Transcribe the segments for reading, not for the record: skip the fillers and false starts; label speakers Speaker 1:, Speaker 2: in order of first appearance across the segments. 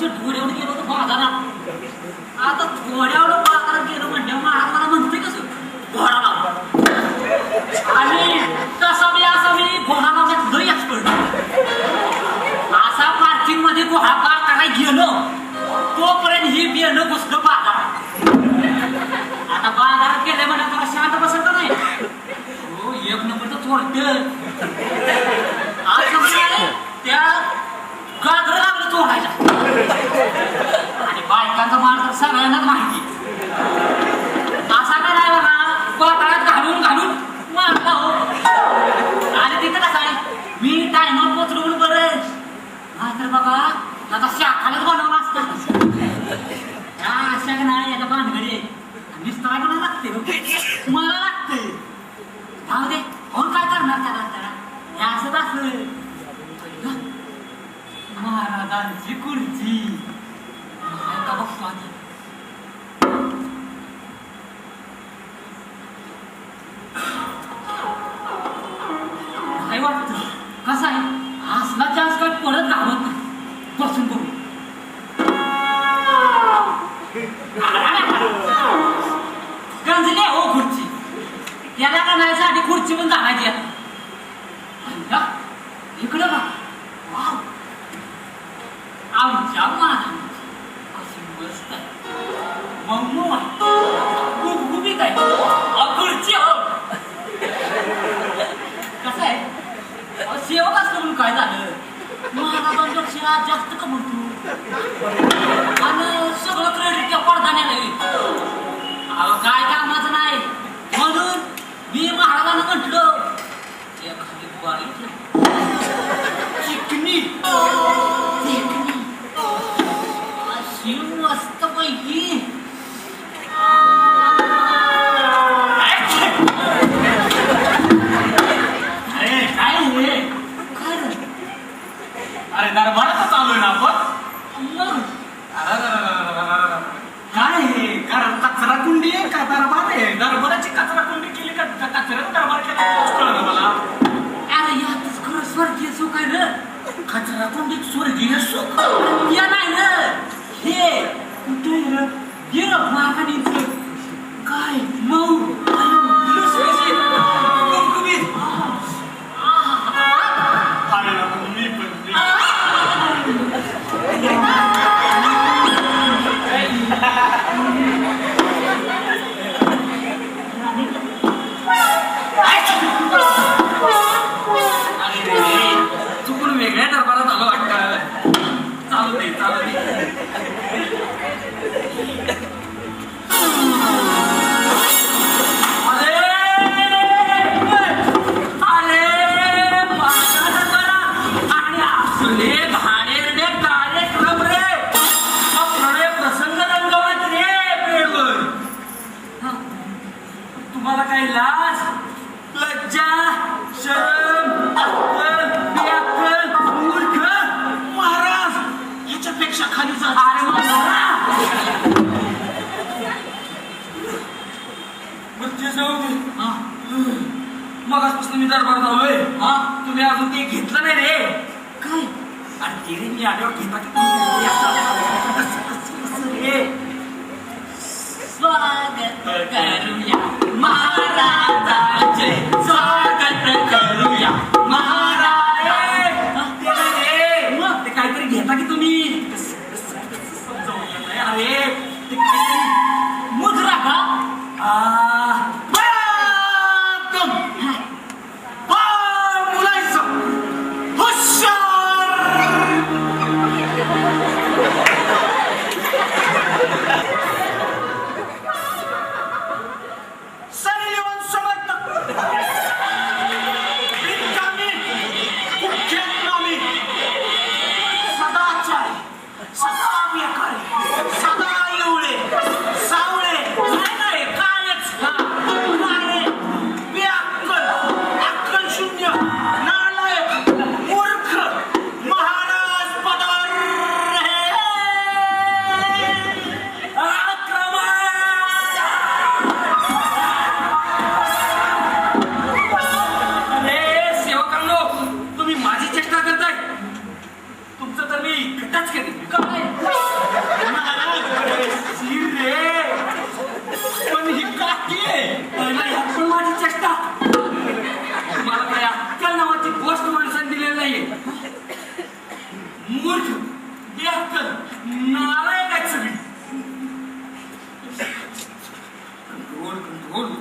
Speaker 1: वर्षी थोड्यावर गेलो होतो बाजारात. आता थोड्यावर बाजारात गेलो म्हणजे महाराज मला म्हणते कसं घोडा लाव. आणि कसा मी घोडा लावण्यात लई एक्सपर्ट. असा पार्किंग मध्ये घोडा पार करायला गेलो तोपर्यंत ही बियाणं घुसलं बाजारात. आता बाजारात गेले म्हणजे जरा शांत बसत नाही. हो एक नंबरचं चोरट. आज समजा त्या गाजर लागलं चोरायला. आणि बायकांचा मार तर सगळ्यांनाच माहिती. असा काय नाही बघा पाताळात घालून मारला हो. आणि तिथं कसं आहे मी टायमात पोचलो बरं. नाहीतर बघा आता शाखालाच बनवला असता. अशा नाही याच्या भानगडी मिस्त्राला मला लागते मला लागते. जाऊ दे कोण काय करणार त्याला हे असंच असं. महाराजांची खुर्ची का बघतो आधी. काय वाटत कसं आहे असला चान्स काय परत गावत नाही. बसून बघू गंजले हो खुर्ची. त्याला का नाही साठी खुर्ची पण घालायची इकडं का आमच्या महाराजांची अशी मस्त आहे मम्मू गुबगुबीत आहे खुर्ची हो. कसं आहे सेवक असतं म्हणून काय झालं महाराजांपेक्षा जास्त कमवतो आणि सगळं क्रेडिट त्या पडदाण्याला येईल. काय कामाचं नाही म्हणून मी महाराजांना म्हटलं एखादी बाई चिकनी अशी मस्त पैकी अरे काय हे काय
Speaker 2: अरे दरबारात चालू ना आपण. काय हे कारण कचरा कुंडी आहे का दरबार आहे. दरबाराची कचरा कुंडी केली का कचऱ्यात दरबार केला मला.
Speaker 1: अरे यातच खरं स्वर्गीय सुख आहे ना. कचरा कुंडीत स्वर्गीय सुख या नाही ना. हे कुठे गेलं महाकानीचं काय मऊ लुसलुसीत गुबगुबीत.
Speaker 2: मी पण
Speaker 1: चुकून वेगळ्या दरबारात आलं वाटतं. चालू दे आणि असले घाणेरडे कार्यक्रम रे. प्रणय प्रसंग रंगवत रे बेडवर. तुम्हाला काही लाज लज्जा शरम अक्कल बेअक्कल मूर्ख महाराज याच्यापेक्षा खाली जा. अरे मगाचपासून मी दरबारात आलोय. तुम्ही अजून ते घेतलं नाही रे. काय आणि ते रे मी आल्यावर घेता स्वागत करूया महाराजांचे स्वागत करूया महाराज. ते काहीतरी घेता की तुम्ही अरे ते काहीतरी मुद्रा का मुलायचं हुशार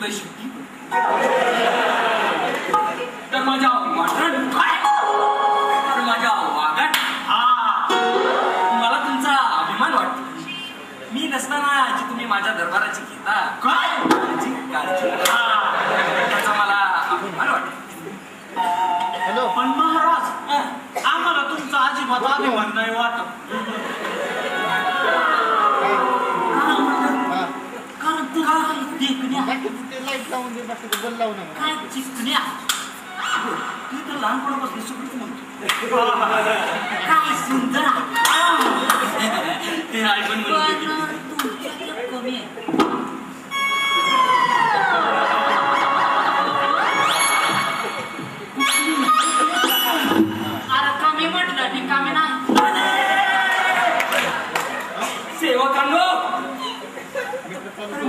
Speaker 2: उदय शक्ती तर माझ्या वागण काय तर माझ्या वागण मला तुमचा अभिमान वाटतो. मी नसताना जी तुम्ही माझ्या दरबाराची घेता
Speaker 3: काय
Speaker 2: काळजी त्याचा मला अभिमान वाटतो.
Speaker 3: हॅलो पण महाराज आम्हाला तुमचा अजिबात अभिमान नाही वाटत.
Speaker 1: कारण तू देखण्या
Speaker 4: लाईट लावून दे बाकी बल लावू नका.
Speaker 1: काय चिकण्या
Speaker 2: तू तर लहानपणापासून सगळंच म्हणतो.
Speaker 1: काय सुंदर
Speaker 2: ते ऐकून म्हणतो.
Speaker 1: पण तुमच्याकडे कमी आहे. अरे कमी म्हटलं रिकामी नाही.
Speaker 2: सेवकांनो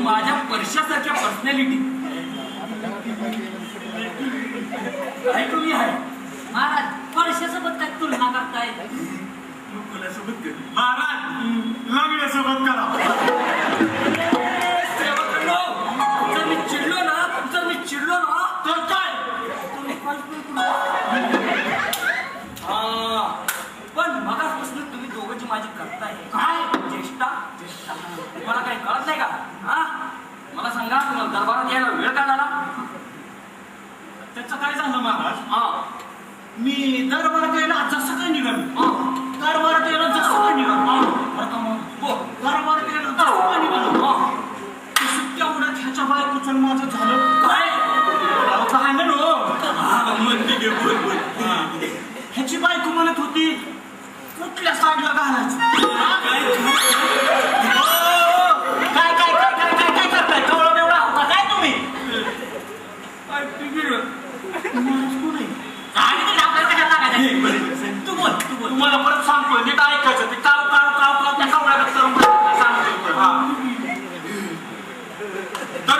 Speaker 2: माझ्या परशासारख्या पर्सनॅलिटी काय कमी आहे.
Speaker 1: महाराज परशासोबत काय तुलना करताय.
Speaker 2: कोणासोबत कर
Speaker 3: महाराज लग्नासोबत करा.
Speaker 2: सेवकांनो जर मी चिडलो ना
Speaker 3: तर काय
Speaker 2: तुम्ही पण मगापासून तुम्ही दोघं जी माझी करताय
Speaker 3: काय
Speaker 2: चेष्टा तुम्हाला काही कळत नाही का? मला सांगा तुम्हाला दरबारात यायला वेळ का झाला?
Speaker 3: त्याचं काय झालं महाराज
Speaker 2: हा
Speaker 3: मी दरबारात यायला जसं काय निघालो
Speaker 2: हा
Speaker 3: दरबारात यायला जसं काय निघालो बरं का मग
Speaker 2: हो
Speaker 3: दरबारात यायला जसं काय निघालो सुट्ट्या उड्यात ह्याच्या बायकोचं माझं झालं
Speaker 2: काय
Speaker 3: भांडण हो.
Speaker 2: म्हणते घे बोल
Speaker 3: ह्याची बायको म्हणत होती कुठल्या साईडला घालायचं. काय काय काय काय काय काय करताय कवळा बेवडा होता काय तुम्ही. महाराज कोण आहे?
Speaker 1: आणि ते आपल्याला कशाला लागायचं.
Speaker 3: तू बोल तुम्हाला परत सांगतोय नीट ऐकायचं ते काव काव काव काव त्या कवळ्याला करून सांगतोय. तर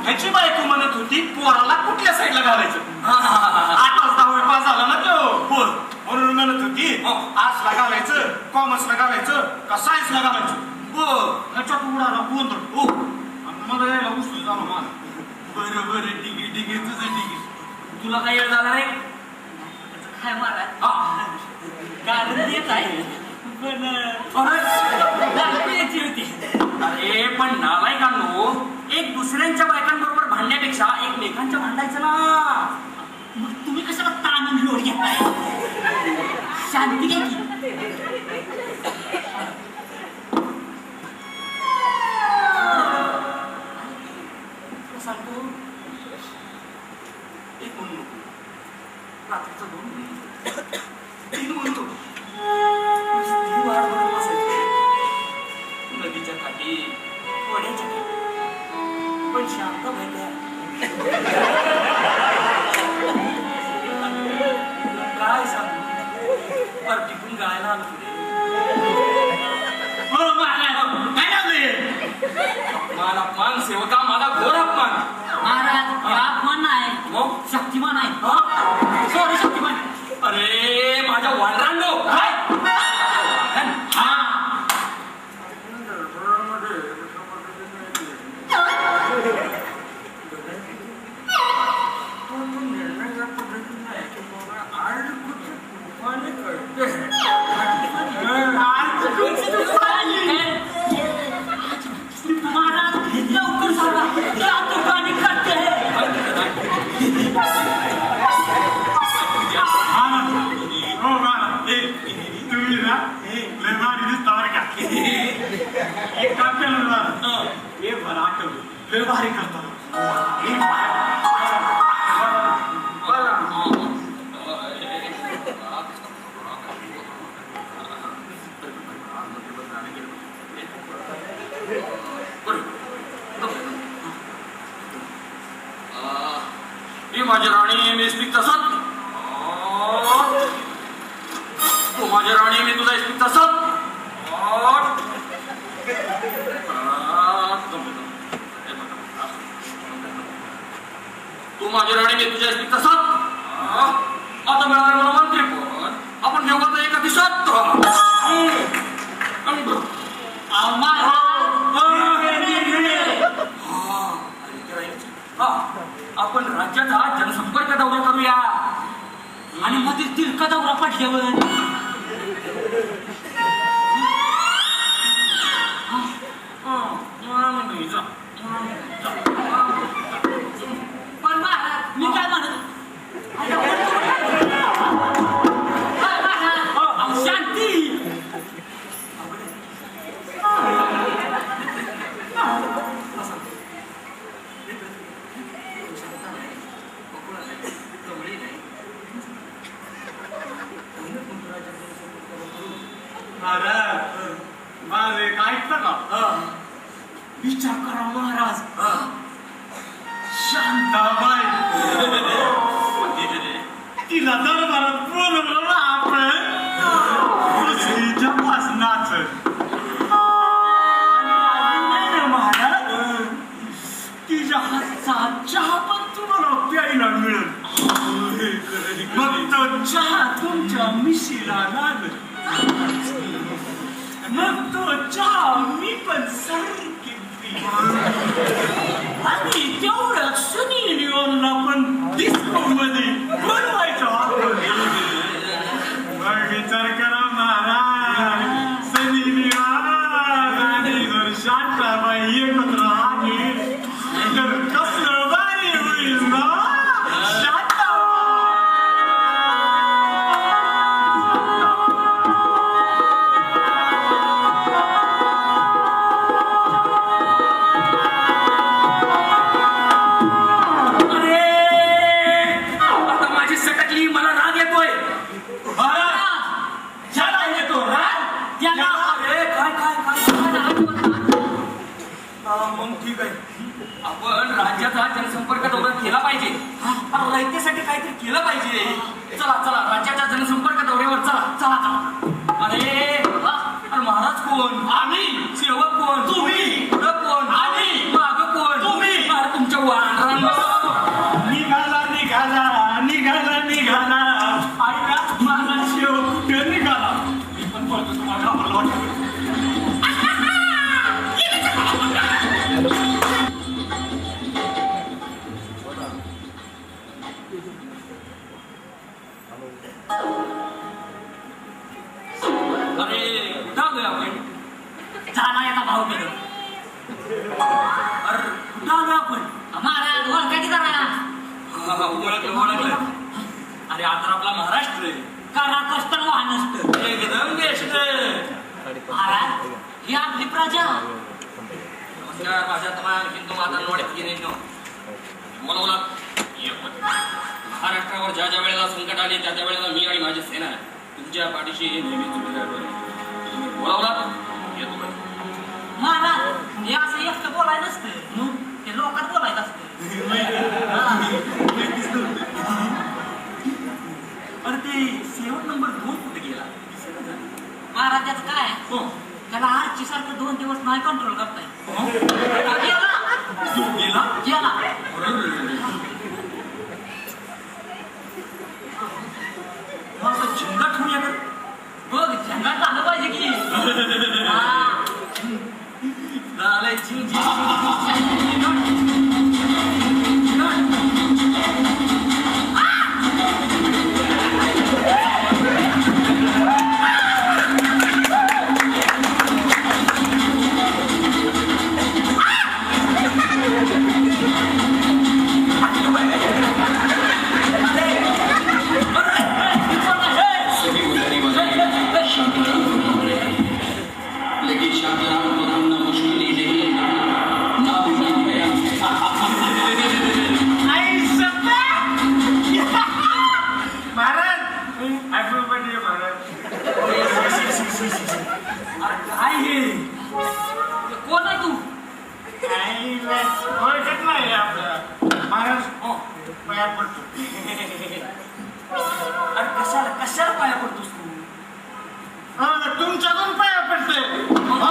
Speaker 3: ह्याची बायको म्हणत होती पोराला कुठल्या साईडला घालायचं. 8 वाजता होय पास झाला ना तो बोल म्हणून म्हणत होती आर्ट्सला घालायचं कॉमर्सला घालायचं का सायन्सला घालायचं. ह्याच्यात उडाला गोंधळ मला यायला उशीर झाला मला.
Speaker 2: बरोबर ठीक आहे तुझं ठीक आहे. तुला काय वेळ झाला रे?
Speaker 1: काय महाराज कारण देत आहे पण याची होती.
Speaker 2: अरे पण नालायकांनो एक दुसऱ्यांच्या बायकांबरोबर भांडण्यापेक्षा एकमेकांच्या भांडायचं ना.
Speaker 1: मग तुम्ही कशाला ताणून लोड घेताय. शांती घ्या की.
Speaker 2: सांगतो एक म्हणू नको रात्रीचं 2 म्हणू 3 म्हणू नको. नुसती वाट बघत बसायची नदीच्या काठी वड्याच्या काठी पण शांत व्हायला काय सांगू बरं टिकून गायला आलो पुढे.
Speaker 3: काय झालंय
Speaker 2: मान अपमान सेवका मला घोर अपमान.
Speaker 1: महाराज अपमान आहे
Speaker 2: मग
Speaker 1: शक्तिमान आहे. सॉरी शक्तिमान.
Speaker 2: अरे माझ्या वानरांनो काय
Speaker 1: महाराज लवकर सांगा त्या दुकानी करते.
Speaker 3: तुम्ही ना लय भारी दिसता बरं का. एक काम केलं ना हे बरं आठवलं लय भारी करता.
Speaker 2: मी माझी राणी मी स्पीक तसत तू माझी राणी मी तुझा स्पीक तसत तू माझी राणी मी तुझ्या स्पीक तसत आता मिळाले मला मंत्री पण आपण घेऊ आता एका दिवसात.
Speaker 3: माझे काय ऐकता का विचार करा महाराज शांताबाई तिला दरबारात बोलवलं ना आपण पृथ्वीच्या भाषणाचं महाराज तिच्या हातचा चहा पण तुम्हाला प्यायला मिळेल मग तो चहा तुमच्या मिशीला लागेल मग तो चहा मी पण सारखी आणि तेवढ्यात सुनील लिओनला पण डिस्को मध्ये बोलवायचं विचार करा महाराज सुनील लिओन आणि जर शांताबाई एकत्र आली तर कसलं भारी होईल ना
Speaker 2: मग ठीक आहे आपण राज्याचा जनसंपर्क दौरा केला पाहिजे रयतेसाठी काहीतरी केलं पाहिजे चला चला राज्याच्या जनसंपर्क दौऱ्यावर चला चला चला अरे महाराज कोण
Speaker 3: आम्ही
Speaker 2: सेवक कोण
Speaker 3: तुम्ही
Speaker 2: पुढं कोण
Speaker 3: आम्ही
Speaker 2: माग कोण
Speaker 3: तुम्ही
Speaker 2: अरे तुमच्या वानरांना
Speaker 3: निघाला निघाला निघाला निघाला ऐका माझा शेव कुठे निघाला मी पण पळतो तुम्हाला घाबरलं वाटतं
Speaker 2: अरे कुठं आलोय आपण
Speaker 1: झाला एका भाऊ केलं
Speaker 2: अरे कुठं आलोय आपण
Speaker 1: महाराज ओळखा की जरा
Speaker 2: ओळखलं ओळखलं अरे आता आपला महाराष्ट्र आहे
Speaker 1: करा कष्ट वाहन असतं
Speaker 2: एकदम बेस्ट
Speaker 1: महाराज ही आपली प्रजा
Speaker 2: नमस्कार माझ्या तमाम हिंदू माता नोड्या भगिनींनो मला बोला महाराष्ट्रावर ज्या ज्या वेळेला संकट आले त्या त्या वेळेला मी आणि माझी सेना तुमच्या पाठीशी नेहमी उभी राहिलोय तुम्ही बोलावला येतो काय
Speaker 1: महाराज हे असं एकटं बोलायचं नसतं ते लोकात बोलायचं असतं
Speaker 2: अरे ते सेवक नंबर 2 कुठे गेला
Speaker 1: महाराज त्याचं काय त्याला आरची सारखं 2 दिवस नाही कंट्रोल करताय गेला
Speaker 2: गेला माझं झंगाट होऊया कर
Speaker 1: बघ झंगाट झालं पाहिजे की
Speaker 2: झालंय झिंग झिंग
Speaker 1: काय हे कोण आहे तू
Speaker 3: ओळखत नाही आपल्याला महाराज पाया पडतो
Speaker 2: अरे कशाला पाया पडतोस तू
Speaker 3: तुमच्याकडून पाया पडते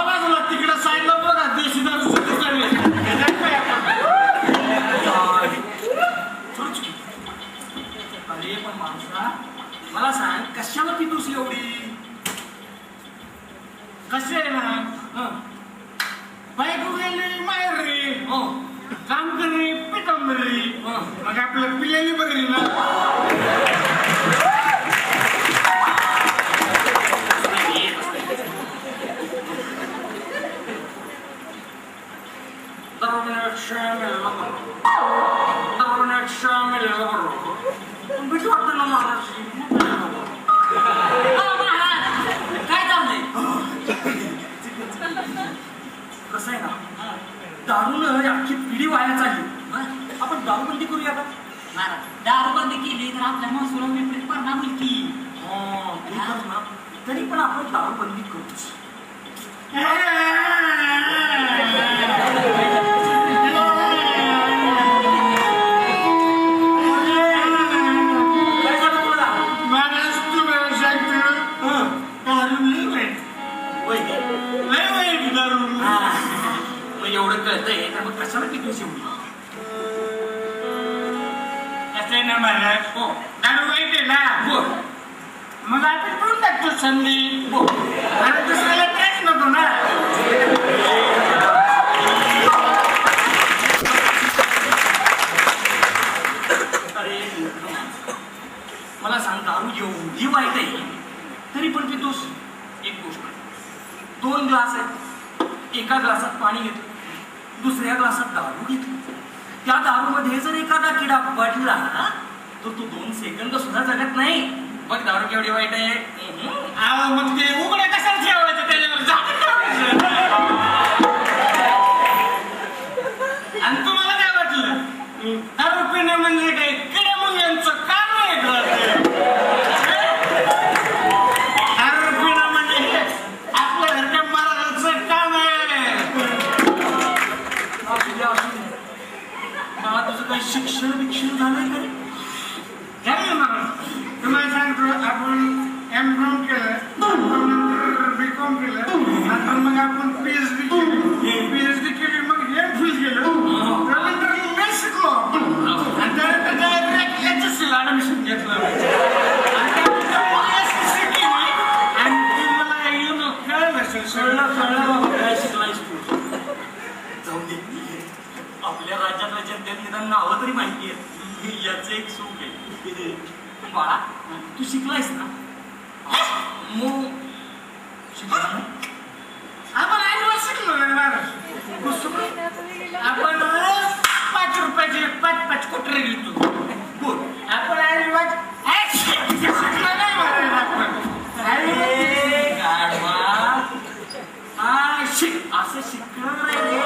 Speaker 3: बाजूला तिकडे साईडला बघा देशी दारू पाया पडतो
Speaker 2: अरे पण माणसा मला सांग कशाला पितोस एवढी
Speaker 3: कसे आहे ना बायको गेली माहेर रे काम करी पितांबरी मग आपल्या पिलेली बघली ना
Speaker 1: महाराज काय झालं
Speaker 2: पिढी वाया चालली.
Speaker 1: बरं.
Speaker 2: आपण दारूबंदी करूया का?
Speaker 1: महाराज दारूबंदी केली तर आपल्या महसुलावर विपरीत परिणाम होईल की.
Speaker 2: ते करू ना. तरी पण आपण दारूबंदी करूच. काय झालं तुला?
Speaker 3: महाराज तुम्हाला सांगतो दारू लय वाईट.
Speaker 2: वय.
Speaker 3: लय वाईट दारू.
Speaker 2: मग एवढं कळतंय तर मग कशाला पितोस एवढी?
Speaker 3: असं आहे ना महाराज,
Speaker 2: हो.
Speaker 3: दारू वाईट आहे ना.
Speaker 2: बोल.
Speaker 3: मग आपण करून टाकतो संधी.
Speaker 2: बोल.
Speaker 3: आणि दुसऱ्याला त्रास नको ना.
Speaker 2: अरे मला सांग, दारू एवढी वाईट आहे तरी पण पितोस? एक गोष्ट, 2 ग्लास आहेत, एका ग्लासात पाणी घेतो, दुसऱ्या ग्लासात दारू घेतो. त्या दारूमध्ये जर एखादा किडा पडला तर तो 2 सेकंद सुद्धा जगत नाही. बघ दारू केवढी वाईट आहे.
Speaker 3: अहो मग ते उघडे कशाला ठेवायचं, त्याच्यावर झाकण ठेवायचं. आणि तुम्हाला काय वाटलं दारू पिणं म्हणजे काय किड्या मुंग्यांचं काम आहे का? दारू पिणं म्हणजे आपल्या घरच्या महाराजांचं काम आहे.
Speaker 2: असू दे, असू दे. मला तुझं काही शिक्षण बिक्षण झालंय का रे?
Speaker 3: झालं महाराज, तुम्हाला सांगतो आपण M.Com केलं, नंतर B.Com केलं, नंतर मग आपण PhD केली, मग M.Phil केलं, त्यानंतर लय शिकलो आपण. आणि त्यानंतर HSC ला ऍडमिशन घेतलं. आणि त्यानंतर मग SSC केली. आणि ती मला कळलं असेल,
Speaker 2: कळलं बाबा काय शिकलायस तू. जाऊ दे, आपल्या राज्यातल्या जनतेत निदान नावं तरी माहिती आहे, याचं एक सुख आहे. बाळा, तू शिकलायस ना? मग शिकला ना?
Speaker 3: आपण ऐनवर शिकलो ना महाराज. आपण रोज 5 रुपयाचे 5 कोटरे घेतो.
Speaker 2: बोल.
Speaker 3: आपण ऐनवर शिकलो नाही महाराज आपण.
Speaker 2: अरे गाढवा. असं शिकणं नाही रे.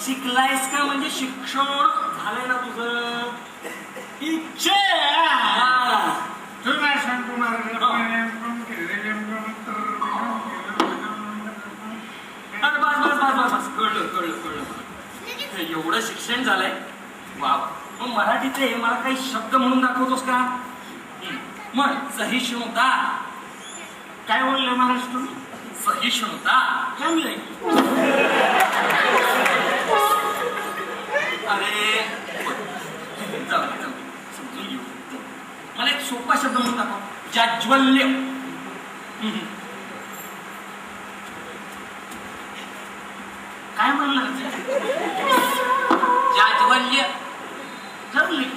Speaker 2: शिकलायस का म्हणजे शिक्षण झालंय ना तुझं.
Speaker 3: इच्छा तुला सांगतो महाराज, आपण M.Com केलं, M.Com
Speaker 2: अरे बस कळलं. एवढं शिक्षण झालंय. वा, मग मराठीचे मला काही शब्द म्हणून दाखवतोस का? मग सहिष्णुता.
Speaker 3: काय बोलले महाराज तुम्ही?
Speaker 2: सहिष्णुता
Speaker 3: चांगलंय.
Speaker 2: अरे जाऊ समजून घेऊ. मला एक सोपा शब्द म्हणून दाखव. जाज्वल्य.
Speaker 3: काय म्हणलं?
Speaker 2: जाज्वल्य.
Speaker 3: जमली.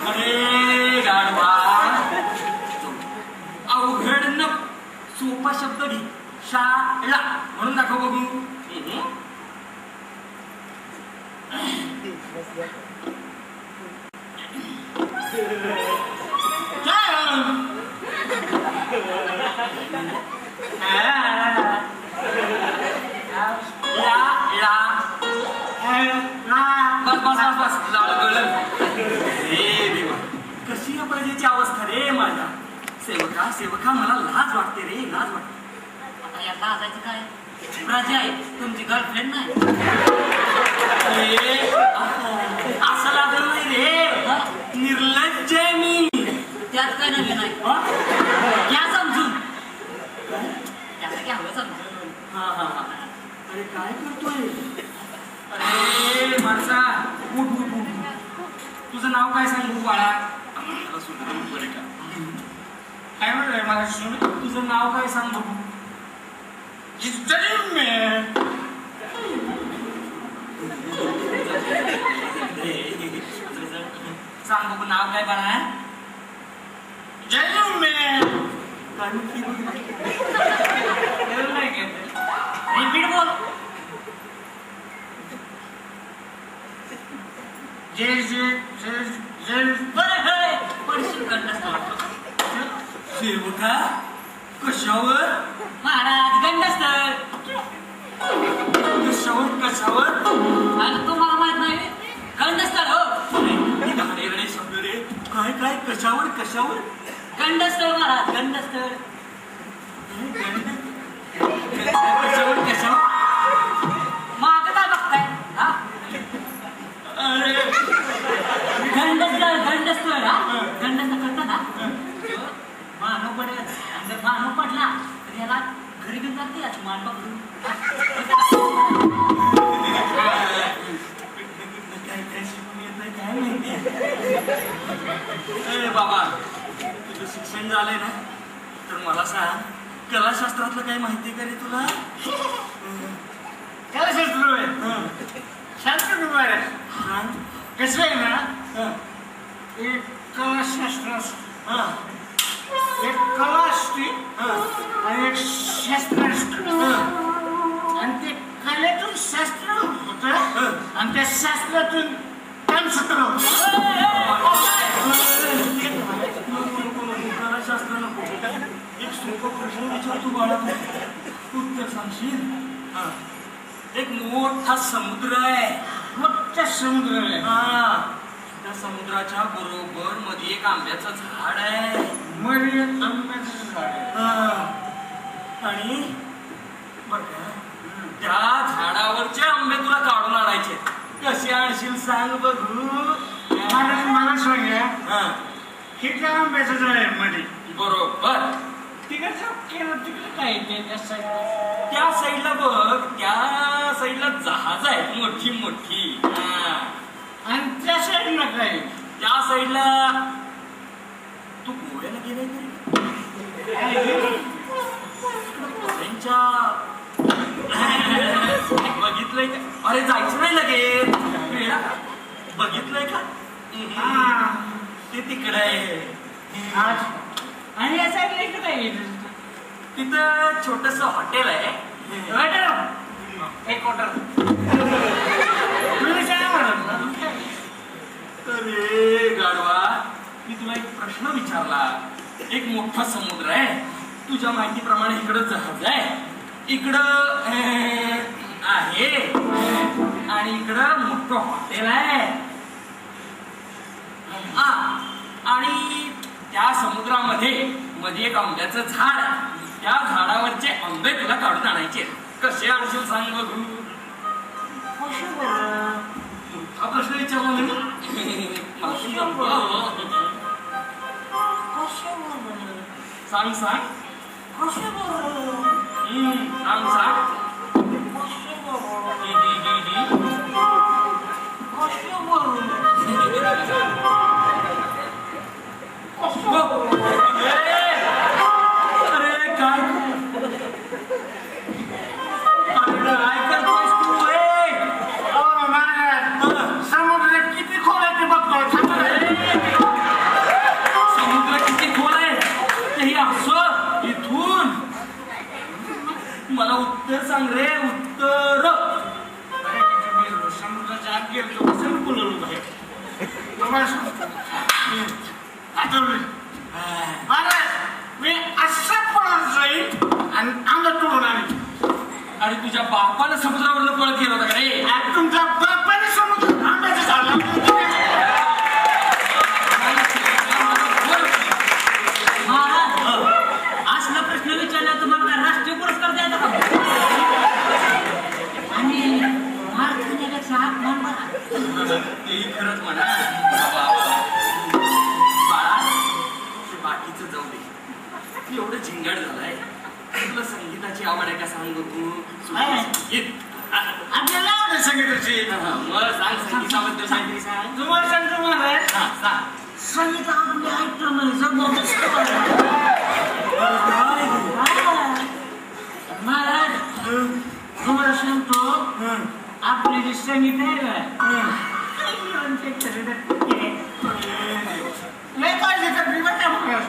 Speaker 2: अरे गाढवा, अवघड न सोपा शब्द घे. शाळा म्हणून दाखव बघू. बस लाळ गळलं. हे देवा, कशी या प्रजेची अवस्था रे माझ्या. सेवका मला लाज वाटते रे, लाज वाटते.
Speaker 1: आता या लाजायचं काय? प्रजा आहे, तुमची गर्लफ्रेंड नाही.
Speaker 2: असं लागलं नाही रे. निर्लज्ज आहे मी.
Speaker 1: त्यात काय नवीन आहे? घ्या समजून. त्याचं घ्यावं समजून.
Speaker 2: हा. अरे काय करतोय? अरे माणसा, उठ. तुझं नाव काय सांगू बाळा? मला सुधरून बरे का?
Speaker 3: काय म्हणलंय महाराज?
Speaker 2: तुझं नाव काय सांग बघू. सांग बघू, नाव काय बाळा? रिपीट बोल.
Speaker 1: पडशील गंडस्थळ.
Speaker 2: सेवका कशावर?
Speaker 1: महाराज गंडस्थळ.
Speaker 2: कशावर
Speaker 1: आणि तुम्हाला माहित नाही गंडस्थळ हो
Speaker 2: मी घाणेरडे शब्द रे. काय कशावर
Speaker 1: गंडस्थळ महाराज गंडस्थळ
Speaker 2: कशावर
Speaker 1: माग काय बघताय हा
Speaker 2: अरे
Speaker 1: गंडस्थळ हा गंडस्थळ करतात ना मानव पडेल आणि जर मानव पडला तर याला घरी घेऊन जाते याची मान पकडून
Speaker 2: काय शिकून येत काय माहिती. अरे बाबा तुझं शिक्षण झालंय ना तर मला सांग कलाशास्त्रातलं काय माहिती का रे तुला.
Speaker 3: कलाशास्त्र आहे शास्त्र विभाग आहे.
Speaker 2: सांग.
Speaker 3: कसं आहे ना एक कलाशास्त्र असतं एक कला असते आणि एक शास्त्र असतं आणि ते कलेतून शास्त्र होतं आणि त्या शास्त्रातून कामसूत्र होतं.
Speaker 2: कलाशास्त्र नको एक सोपा प्रश्न विचारतो बाळा तू उत्तर सांगशील. एक मोठा समुद्र आहे.
Speaker 3: मोठा समुद्र आहे.
Speaker 2: त्या समुद्राच्या बरोबर मध्ये एक आंब्याचं झाड आहे.
Speaker 3: मध्ये आंब्याचं झाड आहे.
Speaker 2: आणि बरं का त्या झाडावरचे आंबे तुला काढून आणायचे. कसे आणशील सांग बघू.
Speaker 3: मला सांगा हे काय आंब्याचं झाड आहे मध्ये
Speaker 2: बरोबर
Speaker 3: तिकडचं केलं तिकडे काय येते त्या साईडला
Speaker 2: त्या साईडला बघ. त्या साईडला जहाज आहे मोठी.
Speaker 3: आणि त्या साईडला काय
Speaker 2: त्या साईडला तू गोव्याला गेलाय त्यांच्या बघितलंय का. अरे जायचं नाही लगेच बघितलंय का. ते तिकडे आहे.
Speaker 3: आणि या साईडला इकडे काय येते
Speaker 2: तिथं छोटस हॉटेल आहे.
Speaker 3: एक हॉटेल तुम्ही काय म्हणत.
Speaker 2: अरे गाढवा मी तुला एक प्रश्न विचारला. एक मोठा समुद्र आहे तुझ्या माहितीप्रमाणे इकडं जहाज आहे इकडं आहे आणि इकडं मोठं हॉटेल आहे. आणि त्या समुद्रामध्ये मध्ये एक आंब्याचं झाड आहे. त्या झाडावरचे आंबे तुला काढून आणायचे. कसे आणशील सांग बघू. हा प्रश्न विचारला मी. सांग सांग अरे काय करतोयस तू.
Speaker 3: समुद्र किती खोल आहे ते बघतोय.
Speaker 2: समुद्र किती खोल आहे तेही असं इथून मला उत्तर सांग रे. उत्तर
Speaker 3: समुद्राच्या आत गेलो कसं बोलवलं बाहेर मी असा पळत जाईल आणि अंगात तोडून आली.
Speaker 2: आणि तुझ्या बापानं समुद्रावरनं पळत गेला होता का रे.
Speaker 3: तुमच्या बापाने समुद्र आंब्याचं झालं
Speaker 1: महाराज असला प्रश्न विचारला तुम्हाला राष्ट्रीय पुरस्कार द्यायचा का आणि महाराष्ट्राच्या हात मान बघा.
Speaker 2: तेही खरंच म्हणा. बाळा बाकीचं जाऊ दे. एवढं झिंगाट झालाय. तुला संगीताची आवड आहे का सांग तू. संगीत
Speaker 3: आपल्याला आवडे संगीताची.
Speaker 2: मग सांग संगीताबद्दल काहीतरी सांग.
Speaker 3: तुम्हाला सांगतो महाराज
Speaker 2: सांग.
Speaker 1: संगीत आपले ऐकलं नाही जबरदस्त महाराज तुम्हाला सांगतो आपले जे संगीत आहे
Speaker 3: लय काळजी करते बरं का महाराज.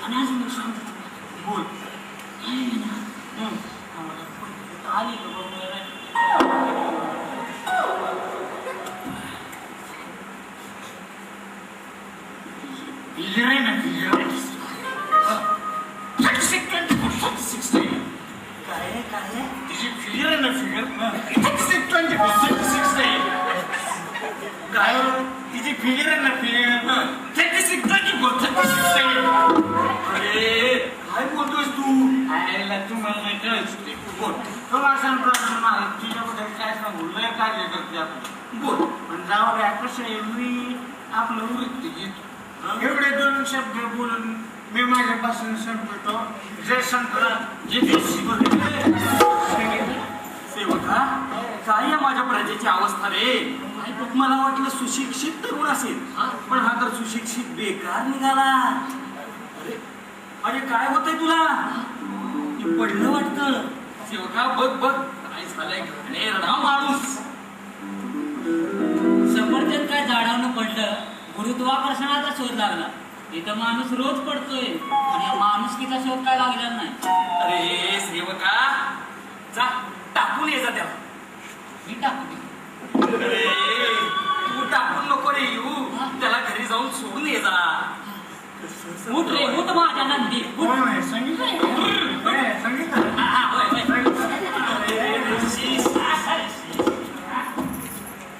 Speaker 1: आणि अजून एक सांगतो
Speaker 2: बोल.
Speaker 1: आली
Speaker 2: काय
Speaker 3: तिची फिगर आहे ना फिगर 36 नाही काय तिची फिगर आहे ना फिगर 36 नाही
Speaker 2: अरे काय बोलतोयस तू
Speaker 3: आयला तुम्हाला नाही कळायचं ते बोल तुझ्याबद्दल काय सांगू लय काय करते आपण
Speaker 2: बोल
Speaker 3: पण जाऊ द्या कसं आहे मी आपलं वृत्ती घेतो एवढे 2 शब्द बोलून मी माझ्यापासून संपतो जय संक्रांत जे देशी
Speaker 2: सेवका काय या माझ्या प्रजेची अवस्था रे मला वाटलं सुशिक्षित तरुण असेल पण हा तर सुशिक्षित बेकार निघाला अरे काय होतंय तुला ते पडलं वाटतं सेवका बघ बघ काय झालंय घाणेरडा माणूस
Speaker 1: सफरचंद काय झाडावनं पडलं गुरुत्वाकर्षणाचा शोध लागला इथं माणूस रोज पडतोय आणि या माणुसकीचा शोध काय लागलेला नाही.
Speaker 2: अरे सेवका जा टाकून ये जा त्याला
Speaker 1: मी टाकू
Speaker 2: अरे तू टाकून नको रे येऊ त्याला घरी जाऊन सोडून ये जा
Speaker 1: उठ रे उठ माझ्या नंदी उठ.
Speaker 3: सांगितलं
Speaker 1: हा, होय, होय.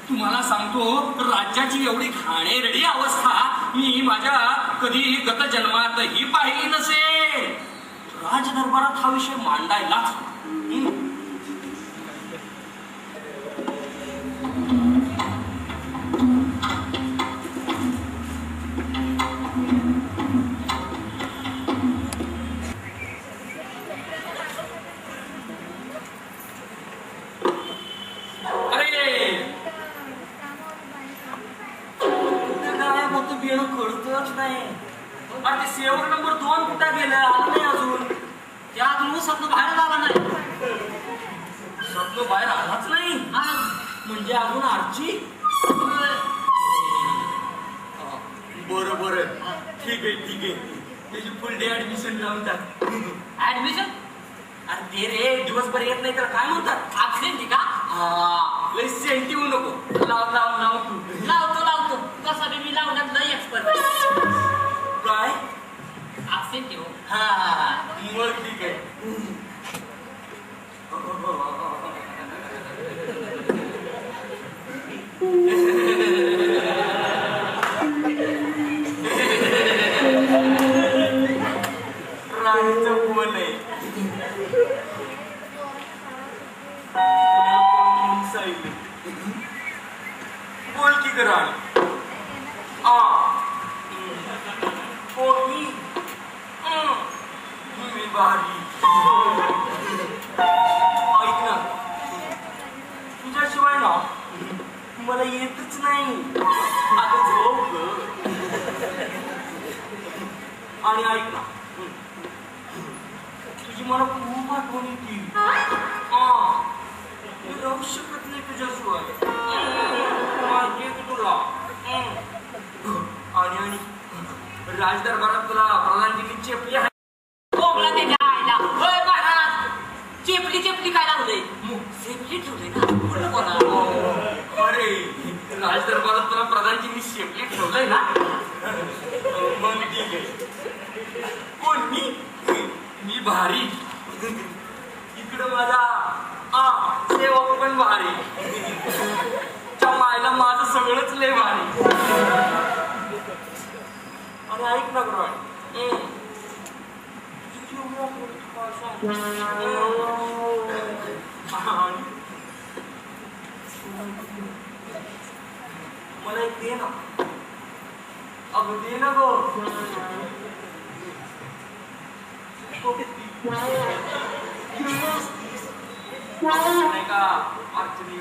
Speaker 2: तुम्हाला सांगतो राज्याची एवढी घाणेरडी अवस्था मी माझ्या कधी गत जन्मातही पाहिली नसे राजदरबारात हा विषय मांडायलाच कळतच नाही अरे ते सेवक नंबर 2 कुठं गेलं आलं नाही अजून
Speaker 1: त्या अजून स्वप्न बाहेर आला नाही
Speaker 2: स्वप्न बाहेर आलाच नाही म्हणजे अजून आरची बरं बरं ठीक आहे त्याची फुल डे ऍडमिशन लावून टाक
Speaker 1: ऍडमिशन
Speaker 2: अरे ते रे दिवसभर येत नाही तर काय म्हणतात
Speaker 1: ऍबसेंटी का
Speaker 2: हा लय सेंटी होऊ नको लाव तू
Speaker 1: लावतो कसा बी मी लावण्यात लय एक्सपर्ट
Speaker 2: काय
Speaker 1: ऍबसेंटी हो
Speaker 2: हा मग ठीक आहे राणीचं बोल आहे बोल की ग राणी कोणी मी भारी ऐक ना तुझ्याशिवाय ना मला येतच नाही आता झोप ग आणि ऐक ना तुझी मला खूप आठवण येते मी राहू शकत नाही तुझ्याशिवाय माहिती आहे की तुला आणि राजदरबारात तुला प्रधानजींनी चेपली आहे
Speaker 1: कोंबडा ते घ्यायला होय महाराज चेपली काय लावलंय सेफ्टी ठेवलंय ना कोणा
Speaker 2: अरे राजदरबारात तुला प्रधानजींनी शेपली ठेवलंय ना मग ठीक आहे कोण मी भारी इकडं माझा सेवक पण भारी त्या मायला माझं सगळंच लय भारी आणि ऐक ना ग्रहण मला एक दे ना अगं दे ना गो नाही का अडचणी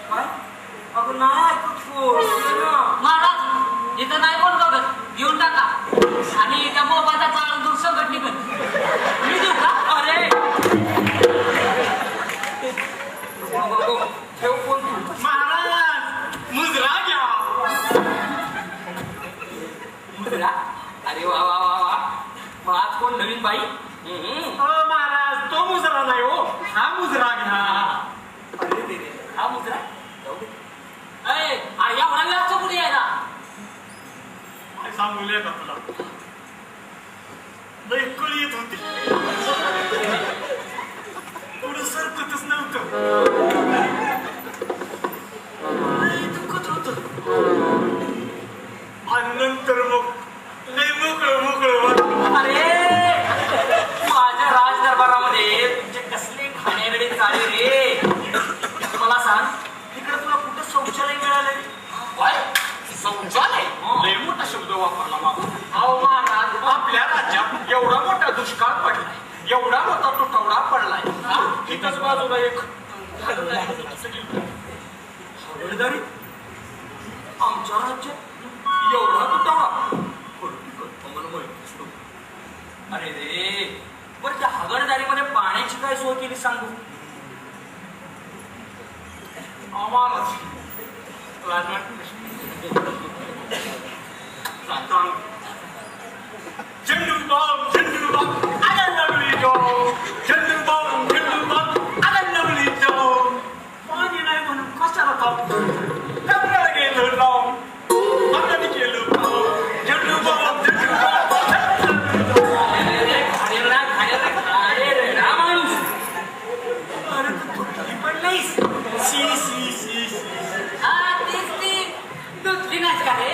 Speaker 2: काय अगं नाही ऐकत
Speaker 1: महाराज इथं नाही कोण बघत घेऊन टाका आणि त्या मोबाईलचा चाळ दूर संकट निघत मी देऊ का
Speaker 2: अरे ठेव कोण तू
Speaker 3: महाराज मुजरा घ्या
Speaker 2: मुजरा अरे वा वा वा वा मग आज कोण नवीन बाई
Speaker 3: महाराज तो मुजरा नाही हो हा मुजरा घ्या
Speaker 2: अरे
Speaker 3: सांगूया का तुला लय कळी येत होती पुढं सरकतच नव्हतं लय दुखत होत आणि नंतर मग लय मोकळं वाटलं.
Speaker 2: अरे माझ्या राज दरबारामध्ये तुमचे कसले घाणेरडे चाळे रे. मला सांग तिकडे तुला कुठं शौचालय मिळालंय?
Speaker 3: काय शौचालय लय मोठा शब्द वापरला बाबा.
Speaker 2: अहो महाराज
Speaker 3: आपल्या राज्यात एवढा मोठा दुष्काळ पडलाय एवढा मोठा तुटवडा पडलाय तिथंच बाजूला एक
Speaker 2: हगडदारी आमच्या राज्यात एवढा तुटवडा. अरे रे बरं त्या हगडदारीमध्ये पाण्याची काय सोय केली सांगू?
Speaker 3: आम्हाला पाणी नाही म्हणून कशाला कमराला गेलं लावून हाताने केलं
Speaker 2: पण नाहीस
Speaker 1: तेच ती दुसरी नाच का रे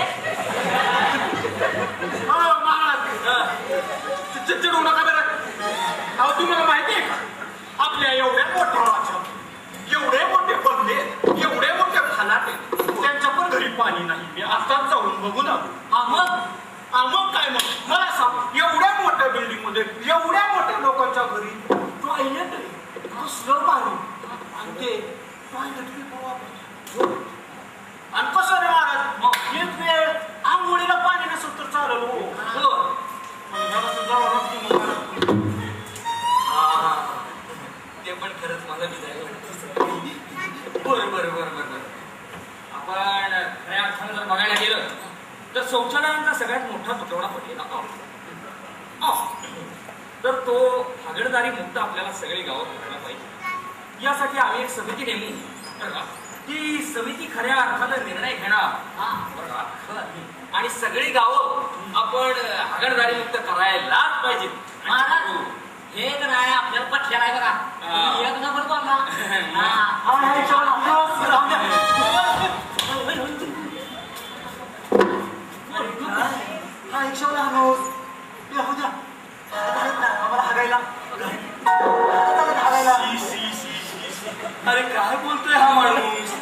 Speaker 3: चिडू नका बरं. अहो तुम्हाला माहिती आहे का आपल्या एवढ्या मोठ्या राज्यात एवढे मोठे बंगले एवढे मोठे खलाटे त्यांच्या पण घरी पाणी नाही. मी आताच जाऊन बघून आलो. मग काय मग मला सांग एवढ्या मोठ्या बिल्डिंग मध्ये एवढ्या मोठ्या लोकांच्या घरी टॉयलेट कसलं पाणी आणि ते टॉयलेट आणि कसं रे महाराज मग एक वेळ आंघोळीला पाणी नसेल तर चालेल हो.
Speaker 2: ते पण खरंच मला बरं आपण खऱ्या अर्थानं जर बघायला गेलं तर शौचालयांचा सगळ्यात मोठा तुटवडा पडलेला तर तो हगडदारी मुक्त आपल्याला सगळे गावं करायला पाहिजे. यासाठी आम्ही एक समिती नेमू बरं. ती समिती खऱ्या अर्थानं निर्णय घेणार बरं. आणि सगळी गावं आपण हगडदारी मुक्त करायलाच पाहिजेत.
Speaker 1: महाराज हे तर आहे आपल्याला पटलेला आहे बघा. तुम्ही एक नंबर बोलला.
Speaker 2: अरे काय बोलतोय हा माणूस?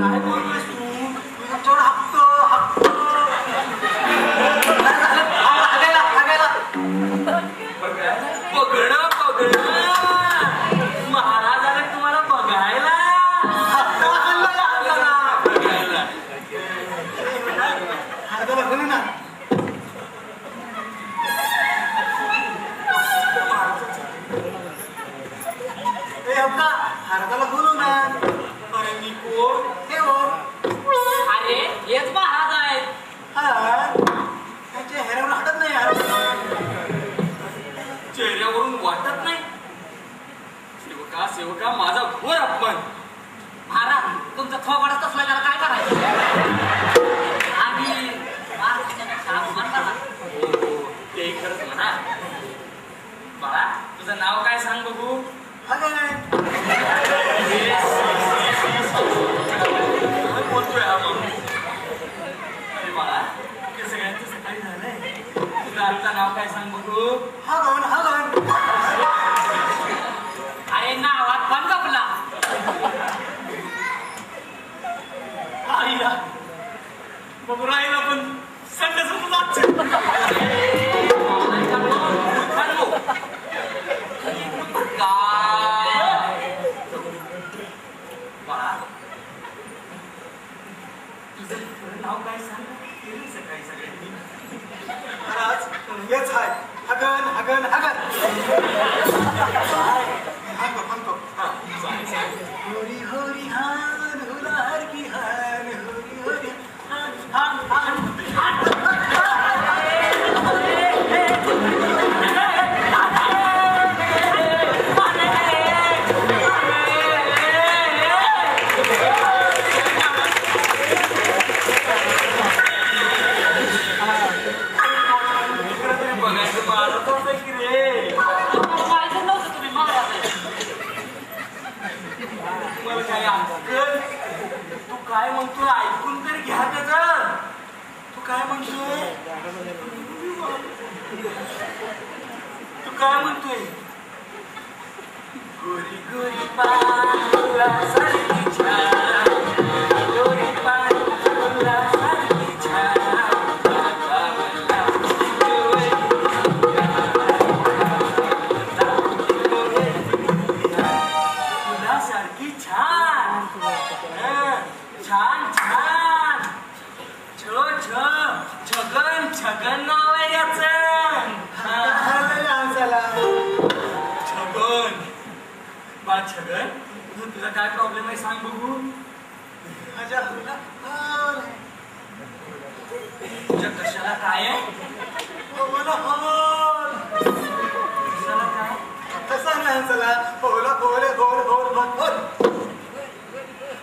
Speaker 2: काय बोलतोयस तू? महाराजाने तुम्हाला बघायला
Speaker 3: बोलू ना. अरे मी कोण हे हो
Speaker 1: अरे हेच महाराज आहेत.
Speaker 3: त्यांच्या चेहऱ्यावर हटत नाही यार.
Speaker 2: चेहऱ्यावरून वाटत नाही. सेवका माझा घोर अपमान.
Speaker 1: महाराज तुमचं थोबडच असलं त्याला काय करायचं आणि महाराजांच्या अपमान करा.
Speaker 2: ते खरंच म्हणा. बाळा तुझं नाव काय सांग बघू? काय बोलतोय हा माणूस? अरे बाळा ते सगळ्यांचं सकाळी झालंय. तुझं आजचं नाव काय सांग बघू?
Speaker 1: अरे नावात पण जपला.
Speaker 3: आईला बघू राहिला पण संडे समजा
Speaker 2: तुझं नाव काय सांग? सकाळी सगळ्यांनी
Speaker 3: महाराज हेच आहे हगन थांबतो होरी होरी हान हुलार की हान होरी होरी हान
Speaker 2: काय म्हणतोय तू काय म्हणतोय गोरी गोरी पाला सारखी छान गोरी पाला सारखी छान तुला सारखी छान छान छान छ छ छगन छगन नाव आहे याचं छगन बा छगन तुझा काय प्रॉब्लेम आहे सांग बघू तुझ्या कशाला काय आहे कशाला काय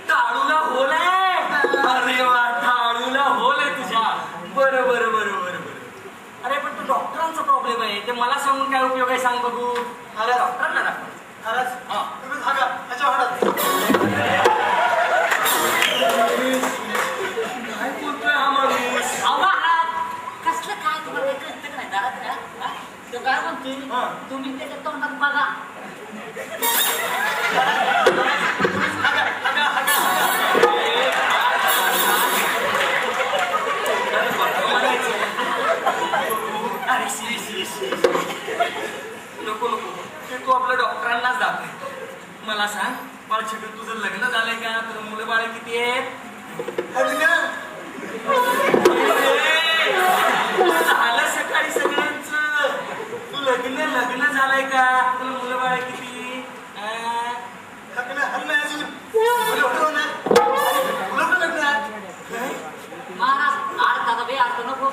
Speaker 2: टाळूला होल आहे अरे वा टाळूला होल आहे तुझ्या बरं बरं बरं बरं बरं अरे पण तू डॉक्टरांचा प्रॉब्लेम आहे ते मला सांगून काय उपयोग आहे सांग बघू अरे डॉक्टरांना दाखव काय बोलतोय हा माणूस
Speaker 1: कसलं काय तुम्हाला काही कळतं का नाही दारात का हा? तो काय म्हणतोय तुम्ही त्याच्या तोंडात बघा
Speaker 2: अरे नको नको ते तू आपल्या डॉक्टरांनाच दाखव मला सांग मला छगन तुझं लग्न झालंय का तुला मुलं बाळ किती आहेत झालं सकाळी सगळ्यांचं तू लग्न लग्न झालंय का तुला मुलं बाळ किती
Speaker 1: महाराज अर्धा बे अर्ध नको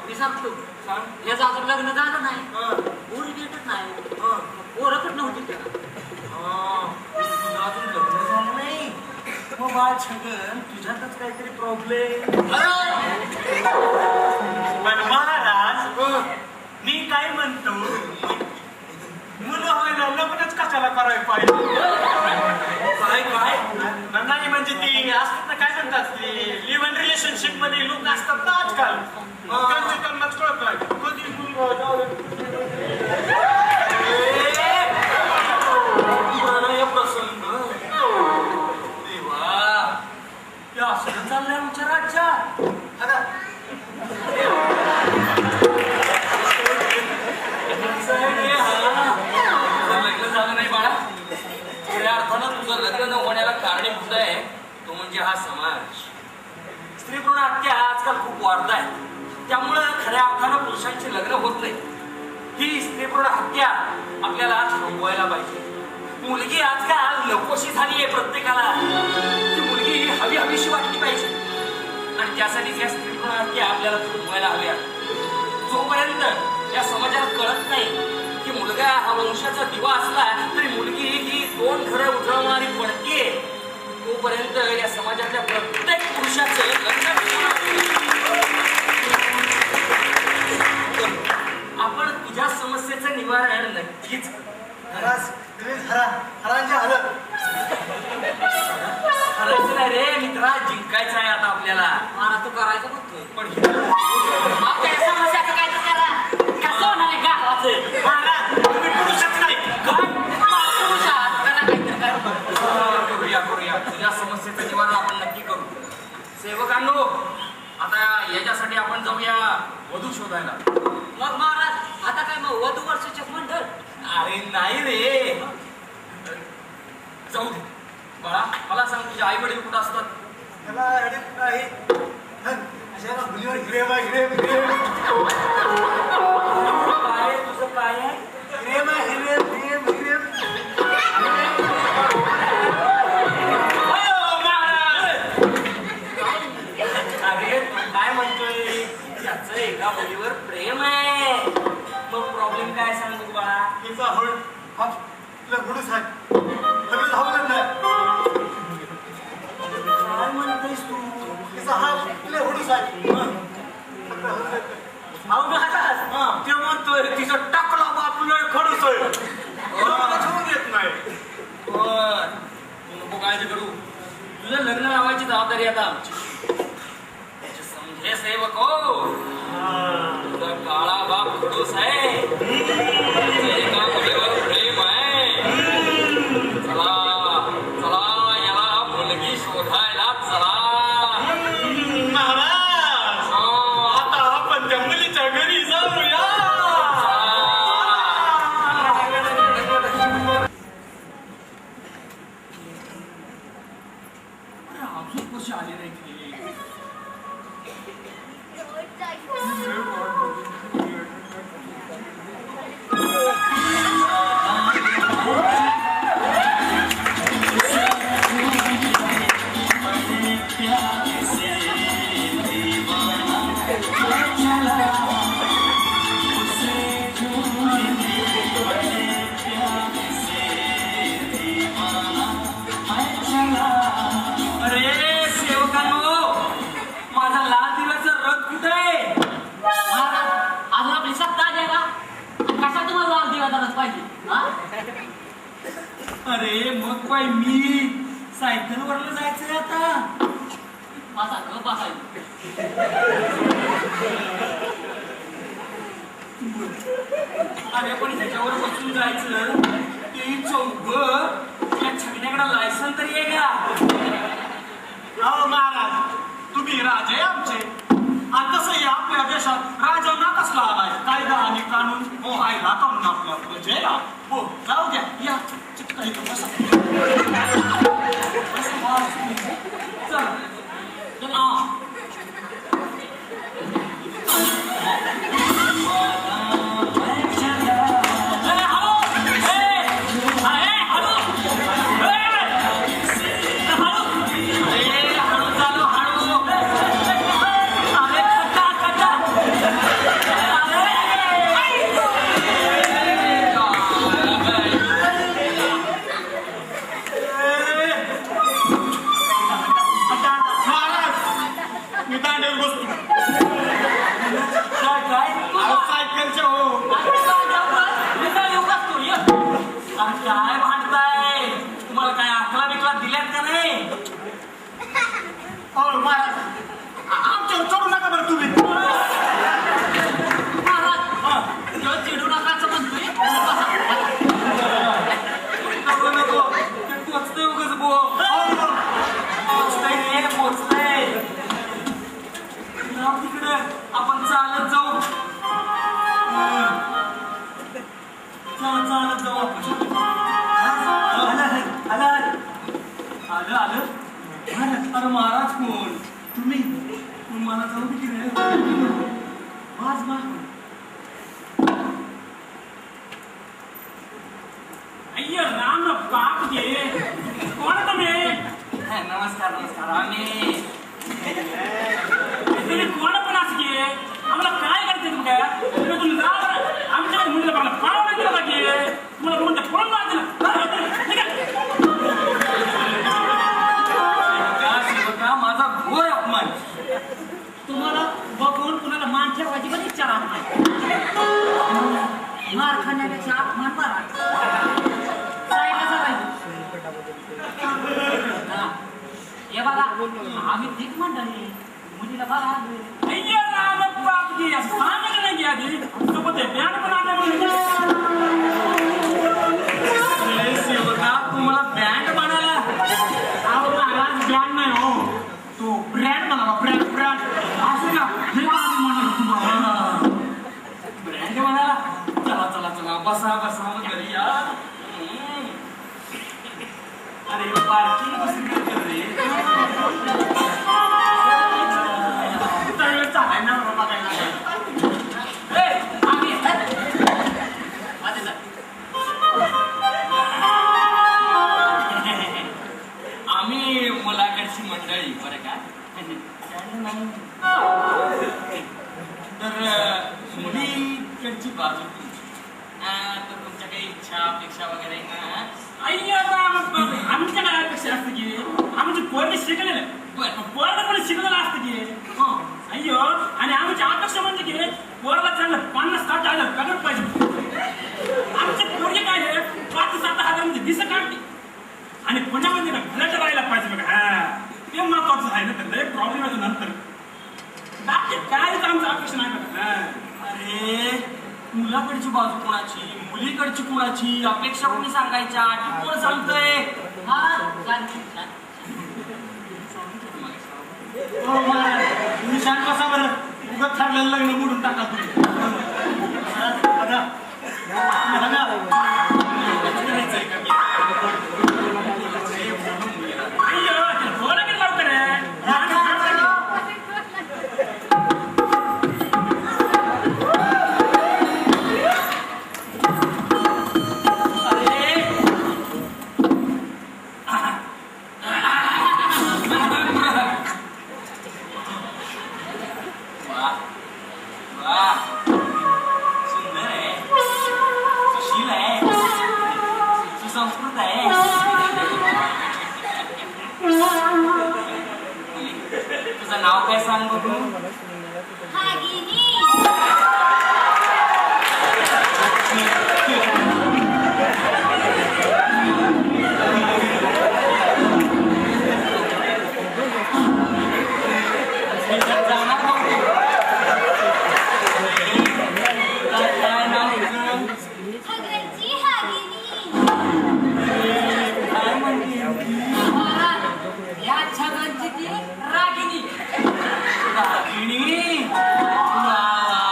Speaker 1: मी सांगतो
Speaker 2: सांग
Speaker 1: याचं अजून लग्न झालं नाही पोरी भेटत नाही पोरं पण नव्हती त्याला
Speaker 2: तुझं अजून लग्न झालं नाही मग बाळ छगन तुझ्यातच काहीतरी प्रॉब्लेम
Speaker 3: पण महाराज मी काय म्हणतो मुलं व्हायला लग्नच कशाला करायला पाहिजे
Speaker 2: काय काय
Speaker 3: नाही म्हणजे ती असतात ना काय म्हणतात ती लिव्ह इन रिलेशनशिप मध्ये लोक असतात ना आजकाल त्यांचं त्यांनाच कळत नाही कधी मुलगा जाऊ
Speaker 2: प्रसंग देवा हे असं चाललंय आमच्या राज्यात लग्न झालं नाही बाळा खऱ्या अर्थानं तुझं लग्न न होण्याला कारणीभूत आहे तो म्हणजे हा समाज स्त्री भ्रूण हत्या आजकाल खूप वाढत आहे त्यामुळं खऱ्या अर्थानं पुरुषांची लग्न होत नाही ही स्त्री भ्रूण हत्या आपल्याला थांबवायला पाहिजे मुलगी आजकाल नकोशी झाली आहे प्रत्येकाला ती मुलगी हवी हवीशी वाटली पाहिजे आणि त्यासाठी या स्त्री भ्रूण हत्या आपल्याला थांबवायला हव्या जोपर्यंत या समाजाला कळत नाही की मुलगा हा वंशाचा दिवा असला तरी मुलगी ही दोन घरं उजळवणारी पडके तोपर्यंत या समाजातल्या प्रत्येक पुरुषाचं लग्न आपण तुझ्या समस्येचं निवारण नक्कीच हरायचं नाही रे मित्रा जिंकायचं आहे आता आपल्याला
Speaker 1: महाराज तू करायचं म्हणतोय
Speaker 2: पण
Speaker 1: आपल्या समस्याचं काय तर करा कसं होणार आहे गावाचं
Speaker 3: महाराज तुम्ही पुरुषच नाही
Speaker 1: काय पुरुष आहात करा काहीतरी करा
Speaker 2: करूया करूया तुझ्या समस्येचं निवारण आपण नक्की करू सेवकांनो आता याच्यासाठी आपण जाऊया वधू शोधायला
Speaker 1: मग महाराज आता काय मग वधू वर्षाचे मंडळ
Speaker 2: अरे नाही रे जाऊ दे बाळा मला सांग तुझे आई वडील कुठं असतात काय तुझं काय आहे अरे तू काय म्हणतोय त्याचं एका मुलीवर प्रेम आहे मग प्रॉब्लेम काय सांग बघू बाळा काय म्हणतोयस तू
Speaker 3: ते म्हणतोय तिचं टाकला बापूला खडूच आहे येत नाही
Speaker 2: पण तू नको काळजी करू तुझं लग्न लावायची जबाबदारी आता आमची हे सेवक हो तुझा काळा बाप खडूस आहे एका मुलीवर प्रेम आहे चला चला याला मुलगी शोधायला चला
Speaker 3: महाराज आता आपण त्या मुलीच्या घरी जाऊया
Speaker 2: अजून कशी आले नाही ते अरे मग काय मी सायकल वरला जायचंय आता
Speaker 1: माझा गप असायचं
Speaker 2: अरे पण ह्याच्यावर बसून जायचं ते चौघ त्या छगण्याकडे लायसन तरी आहे का
Speaker 3: अहो महाराज तुम्ही राजे आमचे आणि तसंही आपल्या देशात राजांना कसला आलाय कायदा आणि कानून व्हायला काऊन आपल्या प्रजेला हो जाऊ द्या या चित्त इथं बसा
Speaker 2: चल काय भांडताय तुम्हाला काय अकला बिकला दिल्यात का नाही
Speaker 3: हो महाराज आमच्यावर चढू नका बरं तुम्ही
Speaker 1: महाराज चिडू नकाच म्हणतोय
Speaker 2: नको नको ते पोचतंय उगाच बो पोचतंय रे पोचतंय जाऊ तिकडे आपण चालत जाऊ चालत जाऊ आपण आलं आलं अरे महाराज कोण तुम्ही मला जाऊ तिकडे वाज
Speaker 5: अय्या राम बाप गे कोण तुम्ही
Speaker 2: नमस्कार नमस्कार आम्ही
Speaker 5: तुम्ही कोण पण असं गे आम्हाला काय करते तुम काय तुम्ही आमच्या मुलीला मला पाव नाही दिला गे मला म्हणते कोण नाही
Speaker 2: दिला माझा घोर अपमान
Speaker 1: तुम्हाला बघून कुणाला मान ठेवायची पण इच्छा राहत नाही मार खाण्यापेक्षा अपमान मारा हे बघा आम्ही ठीक मंडळी मुलीला बघा
Speaker 5: अय्या राम बाप गे असं सांगितलं नाही गे आधी सोबत बँड पण आणलं
Speaker 2: सेवका तुम्हाला बँड बनायला
Speaker 5: अहो महाराज बँड नाही हो तो ब्रँड म्हणाला ब्रँड ब्रँड असं का हे आधी म्हणाल तुम्हाला
Speaker 2: ब्रँड म्हणाला चला चला चला बसा बसा मग घरी या अरे पार्किंग दुसरीकडे कर रे
Speaker 5: चालेल ना बाबा काय
Speaker 2: आम्ही मुलाकडची मंडळी बरं का तर मुलीकडची बाजू तर तुमच्या काही इच्छा अपेक्षा वगैरे ना
Speaker 5: अय्या राम आमच्या काय अपेक्षा असते की आमची पोरणी शिकलेलं पोरला पण शिकलेलं असतं की अय्यो आणि आमची अपेक्षा म्हणजे की पोरला चांगलं 50-60 हजार पगार पाहिजे आमचे पोरगे काय आहे 5-7 हजारांची दिसं काढली आणि पुण्यामध्ये ना भल्याच्या राहायला पाहिजे बघा हा ते महत्वाचं आहे ना त्याला एक प्रॉब्लेम आहे नंतर बाकी काहीच आमचं अपेक्षा नाही बघा.
Speaker 2: अरे मुलाकडची बाजू कोणाची मुलीकडची कोणाची अपेक्षा कोणी सांगायच्या कोण सांगतोय
Speaker 1: हा चालते चालते.
Speaker 3: हो महाराज तुम्ही शांत बसा बरं उगाच ठरलेलं लग्न मोडून टाका तुम्ही बघा. बघा.
Speaker 5: अय्यो ते बोला की लवकर आहे.
Speaker 2: सुंदर आहे सुशील आहे सुसंस्कृत आहे तुझं नाव काय सांग बघू
Speaker 1: या छगनची ती रागिनी.
Speaker 2: रागिणी वा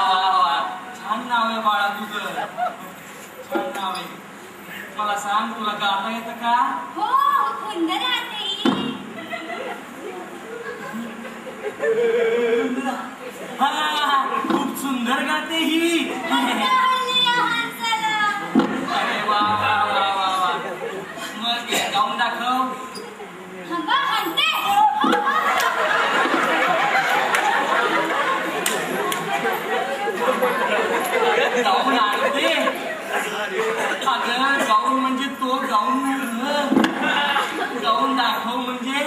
Speaker 2: वा वा छान नाव आहे बाळा तुझं छान नाव आहे मला सांग तुला गाता येतं का हा खूप सुंदर गाते ही अरे वा वा वा वा वा मग गाऊन दाखव गाऊन आणते अगं गाऊन म्हणजे तो गाऊन गाऊन दाखव म्हणजे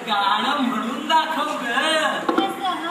Speaker 2: गाणं म्हणून दाखव ग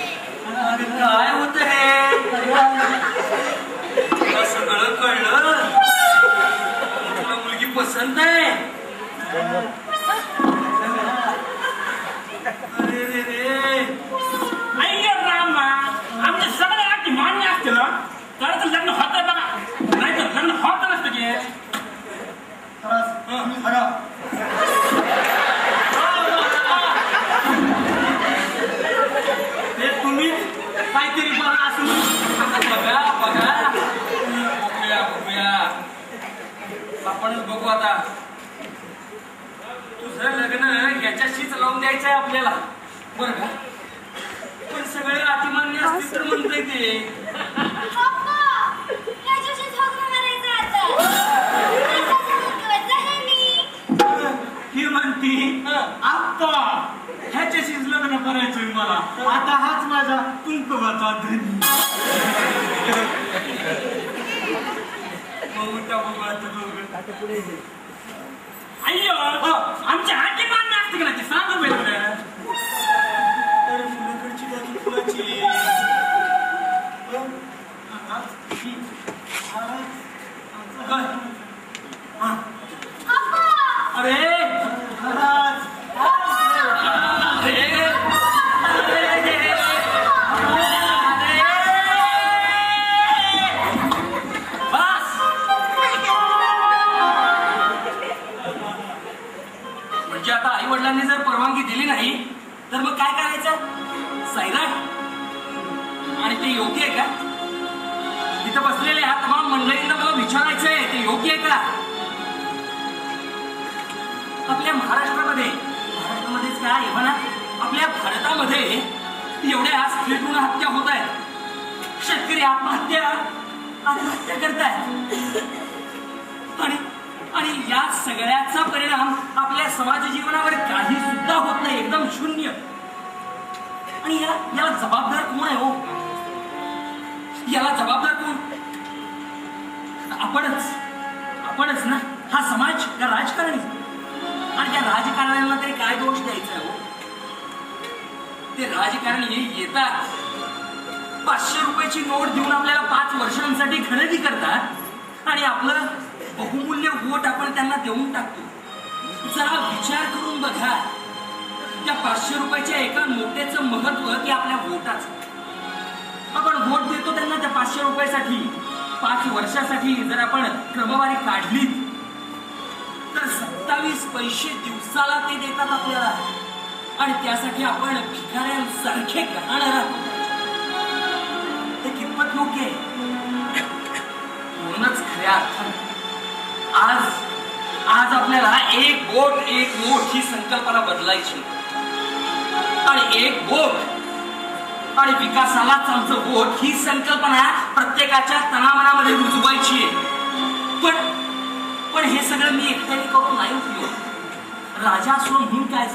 Speaker 2: काय होत हे तुला सगळं कळलं तुला मुलगी पसंत आहे अरे रे रे
Speaker 5: अय्यो रामा आमच्या सगळ्या अटी मान्य असते ना तर लग्न होतं बघा नाही तर लग्न होत नसतं की
Speaker 2: ते तुम्ही काहीतरी बघा असून आता बघा बघा बघूया बघूया आपणच बघू आता तुझं लग्न याच्याशीच लावून द्यायचंय आपल्याला बरं का पण सगळे अतिमान्य असतील तर म्हणतंय ते
Speaker 3: ही म्हणती आप्पा ह्याच्याशीच लग्न करायचंय मला आता हाच माझा कुंकवाचा धनी
Speaker 5: अय्यो आमच्या अटी मान्य असते की नाही ते सांगा बरं
Speaker 2: तर मुलाकडची बाजू फुलाची अरे महाराज तर मग काय करायचं? सैराट? आणि ते योग्य आहे का? तिथं बसलेले ह्या तमाम मंडळींना मला विचारायचंय, ते योग्य आहे का? आपल्या महाराष्ट्रामध्येच काय आहे म्हणा, आपल्या भारतामध्ये एवढ्या स्त्री भ्रूण हत्या होत आहेत, शेतकरी आत्महत्या करतायत, आणि या सगळ्याचा परिणाम आपल्या समाज जीवनावर काही सुद्धा होत नाही, एकदम शून्य. आणि याला जबाबदार कोण आहे हो? याला जबाबदार कोण? आपणच ना. हा समाज का राजकारणी? आणि त्या राजकारण्यांना तरी काय दोष द्यायचा आहे हो? ते राजकारणी येतात, 500 रुपयाची नोट देऊन आपल्याला 5 वर्षांसाठी खरेदी करतात आणि आपलं बहुमूल्य वोट आपण त्यांना देऊन टाकतो. जरा विचार करून बघा, त्या 500 रुपयाच्या एका नोटेचं महत्व की आपल्या वोटाचं. आपण वोट देतो त्यांना त्या 500 रुपयासाठी. 5 वर्षासाठी जर आपण क्रमवारी काढली तर 27 पैसे दिवसाला ते देतात आपल्याला, आणि त्यासाठी आपण भिकाऱ्यांसारखे गहाण राहतो. ते कितपत योग्य आहे? म्हणूनच खऱ्या अर्थाने आज आपल्याला एक वोट एक नोट ही संकल्पना बदलायची, आणि एक वोट आणि विकासालाच आमचं वोट ही संकल्पना प्रत्येकाच्या तनामनामध्ये रुजवायची आहे. पण हे सगळं मी एकट्याने करून नाही उपयोग. राजा असलो म्हणून काय,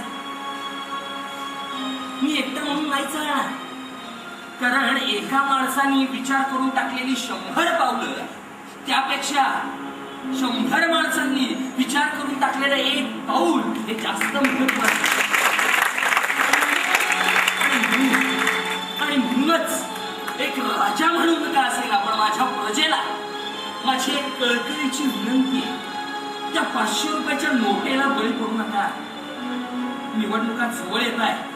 Speaker 2: मी एकटं म्हणून नाही चालणार. कारण एका माणसाने विचार करून टाकलेली 100 पावलं त्यापेक्षा 100 माणसांनी विचार करून टाकलेलं एक पाऊल हे जास्त महत्त्वाचं. आणि म्हणूनच एक राजा म्हणून का असेल, आपण माझ्या प्रजेला माझी एक कळकळीची विनंती आहे, त्या 500 रुपयाच्या नोटेला बळी पडू नका. निवडणुका जवळ येत आहे,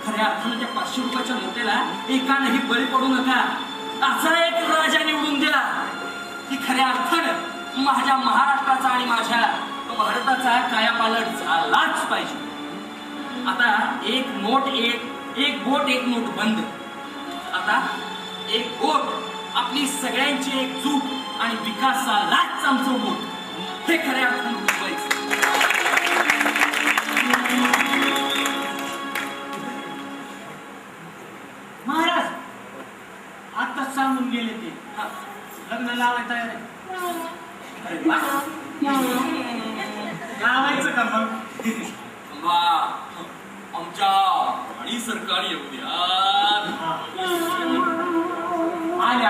Speaker 2: खऱ्या अर्थानं त्या 500 रुपयाच्या नोटेला एकानेही बळी पडू नका. असा एक राजा निवडून द्या की खऱ्या अर्थानं माझ्या महाराष्ट्राचा आणि माझ्या भारताचा कायापालट झालाच पाहिजे. आता एक वोट एक नोट बंद. आता एक वोट आपली सगळ्यांची एकजूट आणि विकासालाच आमचं वोट हे खऱ्या अर्थानं उठवायचं.
Speaker 5: महाराज आत्ताच सांगून गेले ते लग्न लावायचं तयार आहे.
Speaker 2: अरे वा.
Speaker 5: लावायचं का मग?
Speaker 2: वा, आमच्या आणि सरकारी येऊ द्या.
Speaker 5: आले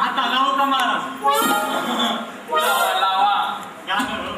Speaker 5: आता लावू का महाराज?
Speaker 2: लावा.
Speaker 5: गाणं.